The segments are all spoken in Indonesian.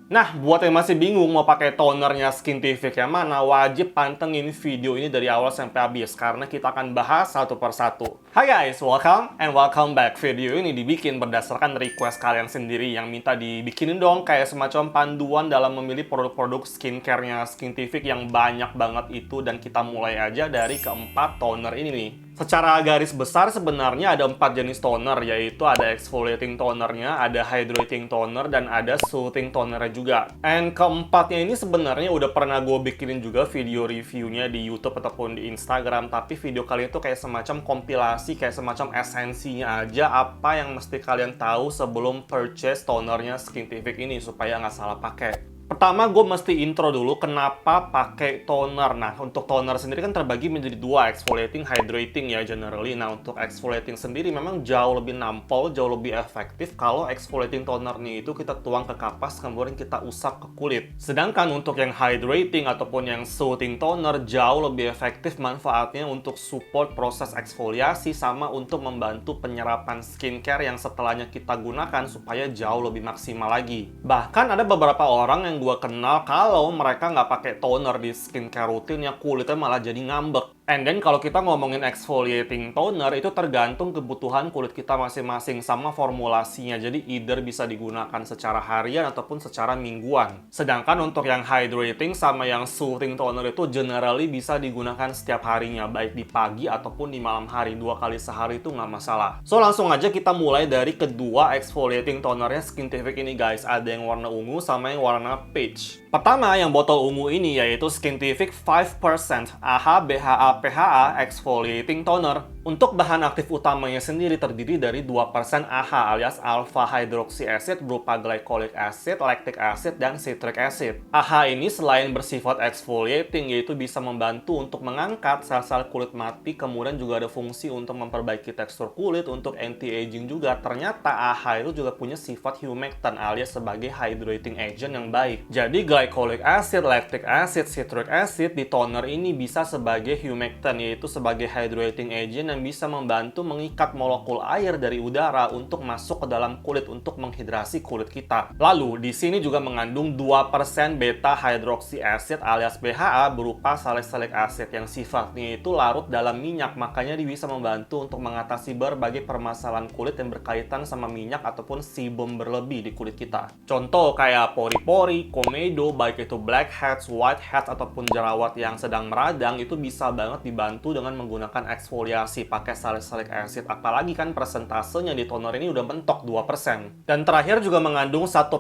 Nah, buat yang masih bingung mau pakai tonernya Skintific yang mana, wajib pantengin video ini dari awal sampai habis karena kita akan bahas satu persatu. Hai guys, welcome and welcome back. Video ini dibikin berdasarkan request kalian sendiri yang minta dibikinin dong kayak semacam panduan dalam memilih produk-produk skincare-nya Skintific yang banyak banget itu, dan kita mulai aja dari keempat toner ini nih. Secara garis besar sebenarnya ada 4 jenis toner, yaitu ada exfoliating tonernya, ada hydrating toner, dan ada soothing tonernya juga. And keempatnya ini sebenarnya udah pernah gue bikinin juga video reviewnya di YouTube ataupun di Instagram, tapi video kali itu kayak semacam kompilasi, kayak semacam esensinya aja apa yang mesti kalian tahu sebelum purchase tonernya Skintific ini supaya nggak salah pakai. Pertama, gue mesti intro dulu kenapa pakai toner. Nah, untuk toner sendiri kan terbagi menjadi dua, exfoliating, hydrating ya generally. Nah, untuk exfoliating sendiri memang jauh lebih nampol, jauh lebih efektif kalau exfoliating tonernya itu kita tuang ke kapas kemudian kita usap ke kulit. Sedangkan untuk yang hydrating ataupun yang soothing toner jauh lebih efektif manfaatnya untuk support proses eksfoliasi sama untuk membantu penyerapan skincare yang setelahnya kita gunakan supaya jauh lebih maksimal lagi. Bahkan ada beberapa orang yang gue kenal kalau mereka nggak pakai toner di skincare rutinnya, kulitnya malah jadi ngambek. And then kalau kita ngomongin exfoliating toner itu tergantung kebutuhan kulit kita masing-masing sama formulasinya. Jadi either bisa digunakan secara harian ataupun secara mingguan. Sedangkan untuk yang hydrating sama yang soothing toner itu generally bisa digunakan setiap harinya, baik di pagi ataupun di malam hari. 2 kali sehari itu nggak masalah. So langsung aja kita mulai dari kedua exfoliating tonernya Skintific ini guys. Ada yang warna ungu sama yang warna peach. Pertama, yang botol ungu ini yaitu Skintific 5% AHA BHA PHA Exfoliating Toner. Untuk bahan aktif utamanya sendiri terdiri dari 2% AHA alias alpha hydroxy acid berupa glycolic acid, lactic acid, dan citric acid. AHA ini selain bersifat exfoliating yaitu bisa membantu untuk mengangkat sel-sel kulit mati, kemudian juga ada fungsi untuk memperbaiki tekstur kulit, untuk anti-aging juga. Ternyata AHA itu juga punya sifat humectant alias sebagai hydrating agent yang baik. Jadi glycolic acid, lactic acid, citric acid di toner ini bisa sebagai humectant yaitu sebagai hydrating agent yang bisa membantu mengikat molekul air dari udara untuk masuk ke dalam kulit untuk menghidrasi kulit kita. Lalu di sini juga mengandung 2% beta hydroxy acid alias BHA berupa salicylic acid yang sifatnya itu larut dalam minyak, makanya dia bisa membantu untuk mengatasi berbagai permasalahan kulit yang berkaitan sama minyak ataupun sebum berlebih di kulit kita. Contoh kayak pori-pori, komedo, baik itu blackheads, whiteheads ataupun jerawat yang sedang meradang itu bisa banget dibantu dengan menggunakan eksfoliasi pakai salicylic acid, apalagi kan persentasenya di toner ini udah mentok 2%. Dan terakhir juga mengandung 1%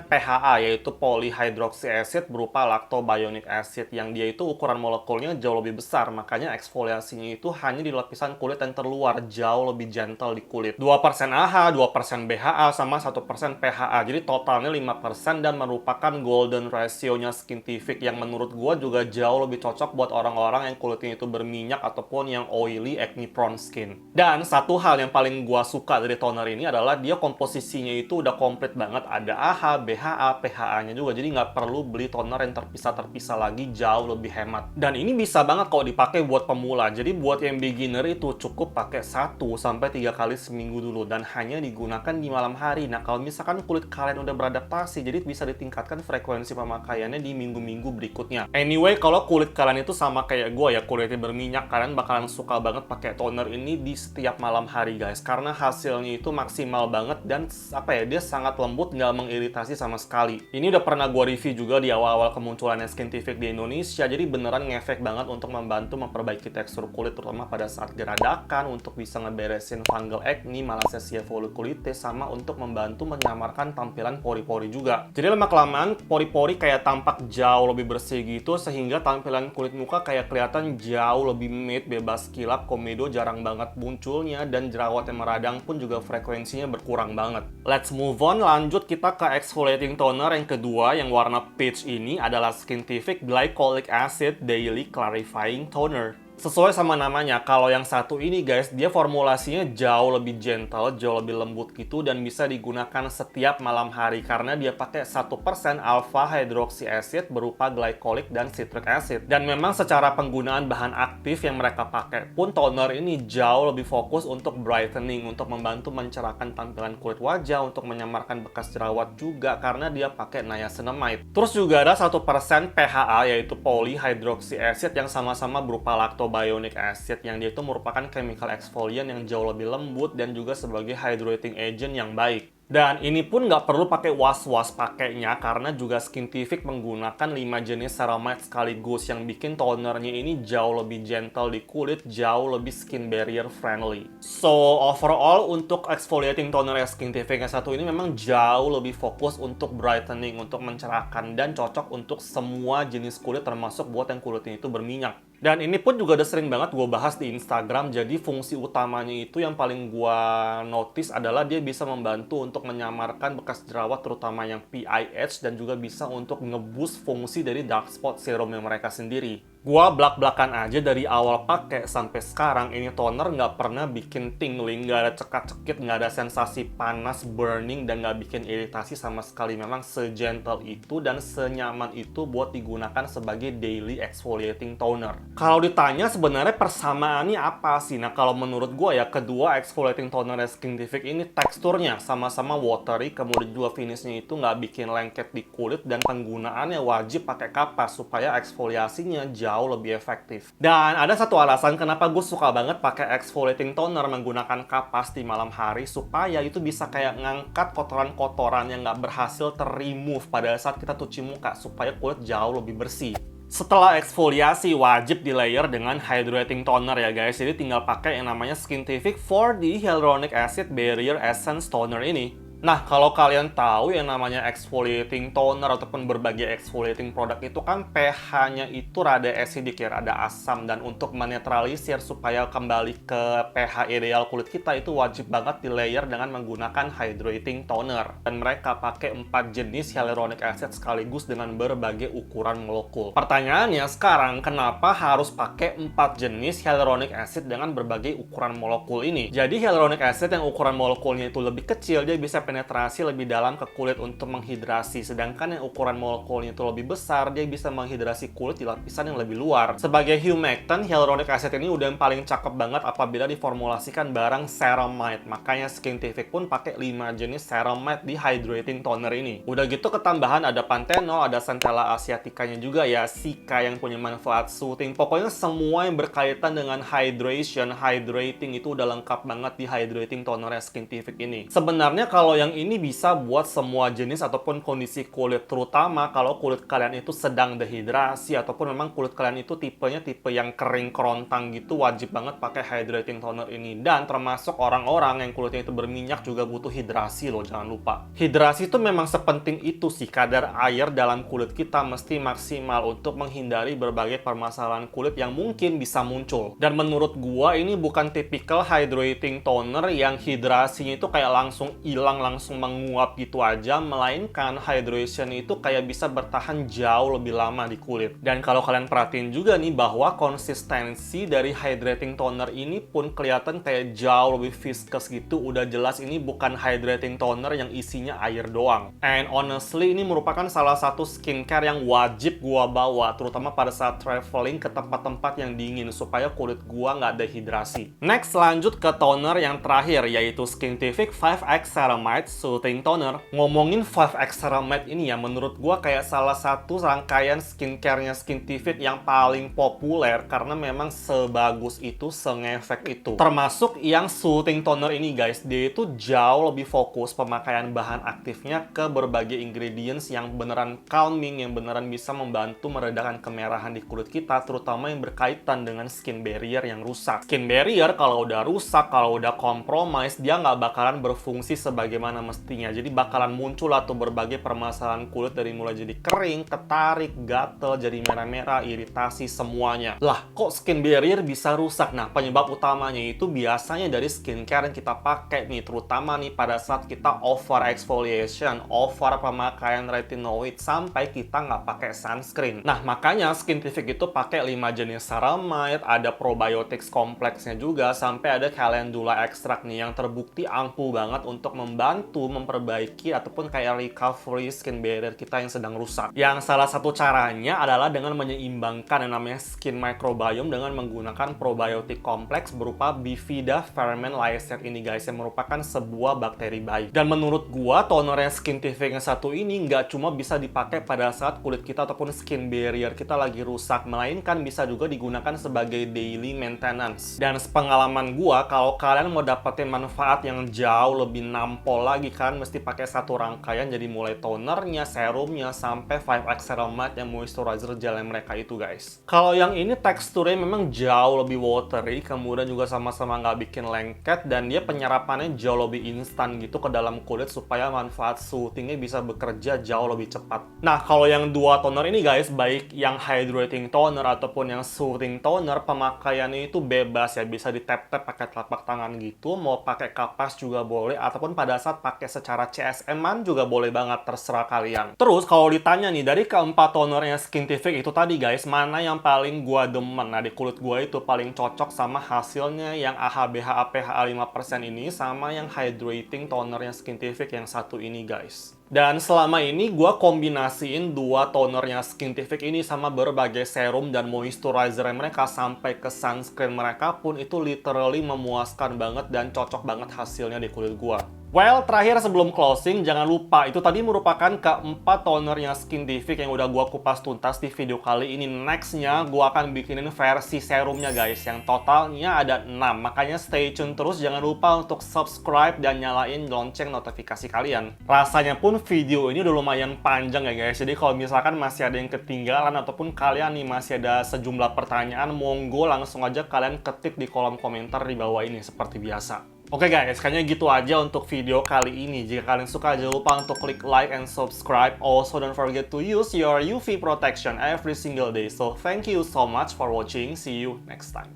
PHA yaitu polyhydroxy acid berupa lactobionic acid yang dia itu ukuran molekulnya jauh lebih besar, makanya eksfoliasinya itu hanya di lapisan kulit yang terluar, jauh lebih gentle di kulit. 2% AHA, 2% BHA sama 1% PHA, jadi totalnya 5% dan merupakan golden ratio-nya Skintific yang menurut gua juga jauh lebih cocok buat orang-orang yang kulitnya itu berminyak ataupun yang oily acne prone skin. Dan satu hal yang paling gua suka dari toner ini adalah dia komposisinya itu udah komplit banget, ada AHA, BHA, PHA-nya juga, jadi nggak perlu beli toner yang terpisah-terpisah lagi, jauh lebih hemat. Dan ini bisa banget kalau dipakai buat pemula, jadi buat yang beginner itu cukup pakai 1-3 kali seminggu dulu dan hanya digunakan di malam hari. Nah kalau misalkan kulit kalian udah beradaptasi, jadi bisa ditingkatkan frekuensi pemakaiannya di minggu-minggu berikutnya. Anyway, kalau kulit kalian itu sama kayak gue ya, kulitnya berminyak, kalian bakalan suka banget pakai toner ini di setiap malam hari guys, karena hasilnya itu maksimal banget dan dia sangat lembut, nggak mengiritasi sama sekali. Ini udah pernah gue review juga di awal-awal kemunculannya Skintific di Indonesia, jadi beneran ngefek banget untuk membantu memperbaiki tekstur kulit terutama pada saat geradakan, untuk bisa ngeberesin fungal acne, malassezia folliculitis, sama untuk membantu menyamarkan tampilan pori-pori juga. Jadi lama-kelamaan pori-pori kayak tampak jauh lebih bersih gitu, sehingga tampilan kulit muka kayak kelihatan jauh lebih matte, bebas kilap, komedo jarang banget munculnya, dan jerawat yang meradang pun juga frekuensinya berkurang banget. Let's move on, lanjut kita ke exfoliating toner yang kedua yang warna peach ini adalah Skintific Glycolic Acid Daily Clarifying Toner. Sesuai sama namanya, kalau yang satu ini guys, dia formulasinya jauh lebih gentle, jauh lebih lembut gitu, dan bisa digunakan setiap malam hari karena dia pakai 1% alpha hydroxy acid berupa glycolic dan citric acid. Dan memang secara penggunaan bahan aktif yang mereka pakai pun, toner ini jauh lebih fokus untuk brightening, untuk membantu mencerahkan tampilan kulit wajah, untuk menyamarkan bekas jerawat juga karena dia pakai niacinamide. Terus juga ada 1% PHA yaitu polyhydroxy acid yang sama-sama berupa lactobionic acid, yang dia itu merupakan chemical exfoliant yang jauh lebih lembut dan juga sebagai hydrating agent yang baik. Dan ini pun nggak perlu pakai was-was pakainya karena juga Skintific menggunakan 5 jenis ceramide sekaligus yang bikin tonernya ini jauh lebih gentle di kulit, jauh lebih skin barrier friendly. So overall untuk exfoliating toner Skintific yang satu ini memang jauh lebih fokus untuk brightening, untuk mencerahkan, dan cocok untuk semua jenis kulit termasuk buat yang kulitnya itu berminyak. Dan ini pun juga udah sering banget gue bahas di Instagram, jadi fungsi utamanya itu yang paling gue notice adalah dia bisa membantu untuk menyamarkan bekas jerawat terutama yang PIH, dan juga bisa untuk nge-boost fungsi dari dark spot serumnya mereka sendiri. Gua blak-blakan aja dari awal pakai sampai sekarang, ini toner nggak pernah bikin tingling, nggak ada cekat-cekit, nggak ada sensasi panas, burning, dan nggak bikin iritasi sama sekali. Memang segentle itu dan senyaman itu buat digunakan sebagai daily exfoliating toner. Kalau ditanya sebenarnya persamaannya apa sih? Nah, kalau menurut gua ya, kedua exfoliating toner Skintific ini teksturnya sama-sama watery, kemudian juga finishnya itu nggak bikin lengket di kulit, dan penggunaannya wajib pakai kapas supaya eksfoliasinya jauh lebih efektif. Dan ada satu alasan kenapa gue suka banget pakai exfoliating toner menggunakan kapas di malam hari, supaya itu bisa kayak ngangkat kotoran-kotoran yang nggak berhasil ter-remove pada saat kita cuci muka, supaya kulit jauh lebih bersih. Setelah eksfoliasi, wajib di layer dengan hydrating toner ya guys. Jadi tinggal pakai yang namanya Skintific 4D Hyaluronic Acid Barrier Essence Toner ini. Nah, kalau kalian tahu yang namanya exfoliating toner ataupun berbagai exfoliating produk itu kan pH-nya itu rada acidic ya, rada asam. Dan untuk menetralisir supaya kembali ke pH ideal kulit kita, itu wajib banget di layer dengan menggunakan hydrating toner. Dan mereka pakai 4 jenis hyaluronic acid sekaligus dengan berbagai ukuran molekul. Pertanyaannya sekarang, kenapa harus pakai 4 jenis hyaluronic acid dengan berbagai ukuran molekul ini? Jadi hyaluronic acid yang ukuran molekulnya itu lebih kecil, dia bisa penetrasi lebih dalam ke kulit untuk menghidrasi. Sedangkan yang ukuran molekulnya itu lebih besar, dia bisa menghidrasi kulit di lapisan yang lebih luar. Sebagai humectant, hyaluronic acid ini udah yang paling cakep banget apabila diformulasikan bareng ceramide. Makanya Skintific pun pakai 5 jenis ceramide di hydrating toner ini. Udah gitu ketambahan ada panthenol, ada centella asiaticanya juga ya, cica yang punya manfaat soothing. Pokoknya semua yang berkaitan dengan hydration, hydrating itu udah lengkap banget di hydrating toner Skintific ini. Sebenarnya kalau yang ini bisa buat semua jenis ataupun kondisi kulit, terutama kalau kulit kalian itu sedang dehidrasi ataupun memang kulit kalian itu tipenya tipe yang kering kerontang gitu, wajib banget pakai hydrating toner ini. Dan termasuk orang-orang yang kulitnya itu berminyak juga butuh hidrasi loh, jangan lupa. Hidrasi itu memang sepenting itu sih, kadar air dalam kulit kita mesti maksimal untuk menghindari berbagai permasalahan kulit yang mungkin bisa muncul. Dan menurut gua ini bukan tipikal hydrating toner yang hidrasinya itu kayak langsung hilang, langsung menguap gitu aja, melainkan hydration itu kayak bisa bertahan jauh lebih lama di kulit. Dan kalau kalian perhatiin juga nih bahwa konsistensi dari hydrating toner ini pun kelihatan kayak jauh lebih viscous gitu, udah jelas ini bukan hydrating toner yang isinya air doang. And honestly ini merupakan salah satu skincare yang wajib gua bawa, terutama pada saat traveling ke tempat-tempat yang dingin supaya kulit gua nggak dehidrasi. Next, lanjut ke toner yang terakhir yaitu Skintific 5X Ceramide Soothing Toner. Ngomongin 5X Ceramide ini ya, menurut gua kayak salah satu rangkaian skincare-nya Skintific yang paling populer karena memang sebagus itu, sengefek itu. Termasuk yang Soothing Toner ini guys, dia itu jauh lebih fokus pemakaian bahan aktifnya ke berbagai ingredients yang beneran calming, yang beneran bisa membantu meredakan kemerahan di kulit kita, terutama yang berkaitan dengan skin barrier yang rusak. Skin barrier kalau udah rusak, kalau udah compromise, dia nggak bakalan berfungsi sebagai sebagaimana mestinya. Jadi bakalan muncul lah tuh berbagai permasalahan kulit dari mulai jadi kering, ketarik, gatel, jadi merah-merah, iritasi, semuanya. Lah, kok skin barrier bisa rusak? Nah, penyebab utamanya itu biasanya dari skincare yang kita pakai nih, terutama nih pada saat kita over exfoliation, over pemakaian retinoid, sampai kita nggak pakai sunscreen. Nah, makanya Skintific itu pakai 5 jenis ceramide, ada probiotics kompleksnya juga, sampai ada calendula extract nih yang terbukti ampuh banget untuk membantu memperbaiki ataupun kayak recovery skin barrier kita yang sedang rusak. Yang salah satu caranya adalah dengan menyeimbangkan yang namanya skin microbiome dengan menggunakan probiotik kompleks berupa Bifida Ferment Lyocell ini guys, yang merupakan sebuah bakteri baik. Dan menurut gua tonernya Skintific yang satu ini nggak cuma bisa dipakai pada saat kulit kita ataupun skin barrier kita lagi rusak, melainkan bisa juga digunakan sebagai daily maintenance. Dan sepengalaman gua, kalau kalian mau dapetin manfaat yang jauh lebih nampol lagi, kalian mesti pakai satu rangkaian, jadi mulai tonernya, serumnya, sampai 5X ceramide yang moisturizer gel mereka itu guys. Kalau yang ini teksturnya memang jauh lebih watery, kemudian juga sama-sama nggak bikin lengket, dan dia penyerapannya jauh lebih instan gitu ke dalam kulit supaya manfaat soothingnya bisa bekerja jauh lebih cepat. Nah, kalau yang dua toner ini guys, baik yang hydrating toner ataupun yang soothing toner, pemakaiannya itu bebas ya, bisa di tap-tap pakai telapak tangan gitu, mau pakai kapas juga boleh, ataupun pada saat pakai secara CSM-an juga boleh banget, terserah kalian. Terus kalau ditanya nih, dari keempat tonernya Skintific itu tadi guys, mana yang paling gua demen? Nah, di kulit gua itu paling cocok sama hasilnya yang AHA/BHA PHA 5% ini, sama yang hydrating tonernya Skintific yang satu ini guys. Dan selama ini gue kombinasiin dua tonernya Skintific ini sama berbagai serum dan moisturizer mereka sampai ke sunscreen mereka pun itu literally memuaskan banget dan cocok banget hasilnya di kulit gue. Well, terakhir sebelum closing, jangan lupa itu tadi merupakan keempat tonernya Skintific yang udah gua kupas tuntas di video kali ini. Nextnya, gua akan bikinin versi serumnya guys, yang totalnya ada 6. Makanya stay tune terus, jangan lupa untuk subscribe dan nyalain lonceng notifikasi kalian. Rasanya pun video ini udah lumayan panjang ya guys, jadi kalau misalkan masih ada yang ketinggalan ataupun kalian nih masih ada sejumlah pertanyaan, monggo langsung aja kalian ketik di kolom komentar di bawah ini seperti biasa. Oke guys, kayaknya gitu aja untuk video kali ini. Jika kalian suka, jangan lupa untuk klik like and subscribe. Also, don't forget to use your UV protection every single day. So, thank you so much for watching. See you next time.